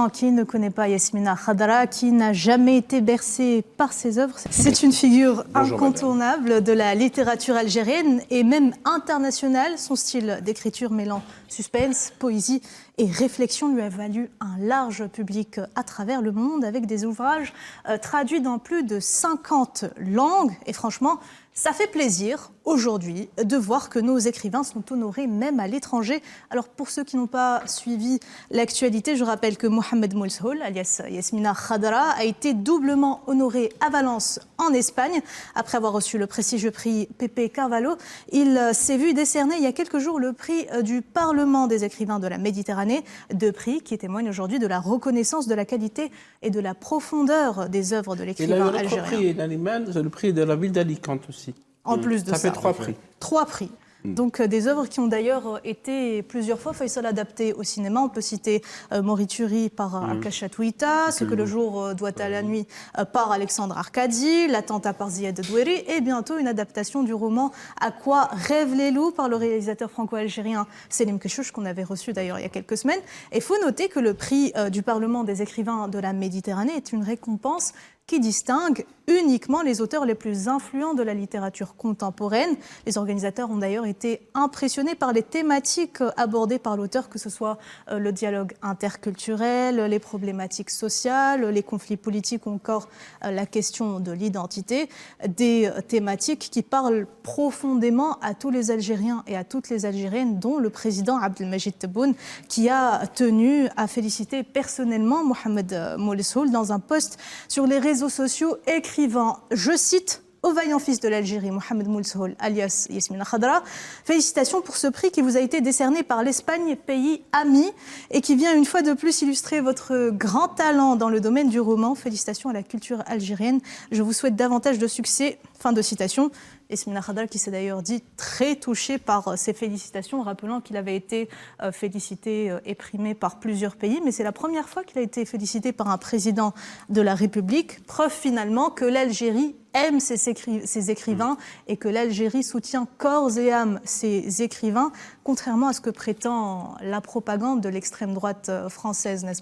évidemment, qui ne connaît pas Yasmina Khadra, qui n'a jamais été bercée par ses œuvres? C'est une figure incontournable de la littérature algérienne et même internationale. Son style d'écriture mêlant suspense, poésie et réflexion lui a valu un large public à travers le monde avec des ouvrages traduits dans plus de 50 langues. Et franchement, ça fait plaisir aujourd'hui de voir que nos écrivains sont honorés même à l'étranger. Alors pour ceux qui n'ont pas suivi l'actualité, je rappelle que Mohamed Moulsoul, alias Yasmina Khadra, a été doublement honoré à Valence en Espagne. Après avoir reçu le prestigieux prix Pepe Carvalho, il s'est vu décerner il y a quelques jours le prix du Parlement des écrivains de la Méditerranée, deux prix qui témoignent aujourd'hui de la reconnaissance de la qualité et de la profondeur des œuvres de l'écrivain algérien. Il a eu le prix de la ville d'Alicante aussi. En plus de ça. Ça fait 3 prix. 3 prix. Donc des œuvres qui ont d'ailleurs été plusieurs fois Faisal adaptées au cinéma. On peut citer Morituri par Akasha Touita, Ce que le jour doit à la nuit par Alexandre Arcadi, L'attentat par Ziad Doueri et bientôt une adaptation du roman À quoi rêvent les loups par le réalisateur franco-algérien Selim Keshouch qu'on avait reçu d'ailleurs il y a quelques semaines. Et il faut noter que le prix du Parlement des écrivains de la Méditerranée est une récompense qui distingue uniquement les auteurs les plus influents de la littérature contemporaine. Les organisateurs ont d'ailleurs été impressionnés par les thématiques abordées par l'auteur, que ce soit le dialogue interculturel, les problématiques sociales, les conflits politiques ou encore la question de l'identité. Des thématiques qui parlent profondément à tous les Algériens et à toutes les Algériennes, dont le président Abdelmajid Tebboune, qui a tenu à féliciter personnellement Mohamed Moulsoul dans un post sur les réseaux sociaux écrivant, je cite, « Au vaillant fils de l'Algérie, Mohamed Moulsoul, alias Yasmina Khadra, félicitations pour ce prix qui vous a été décerné par l'Espagne, pays ami, et qui vient une fois de plus illustrer votre grand talent dans le domaine du roman. Félicitations à la culture algérienne. Je vous souhaite davantage de succès. » Fin de citation. Yasmina Khadra qui s'est d'ailleurs dit très touchée par ces félicitations, rappelant qu'il avait été félicité et primé par plusieurs pays, mais c'est la première fois qu'il a été félicité par un président de la République. Preuve finalement que l'Algérie aime ses écrivains et que l'Algérie soutient corps et âme ses écrivains, contrairement à ce que prétend la propagande de l'extrême droite française, n'est-ce pas ?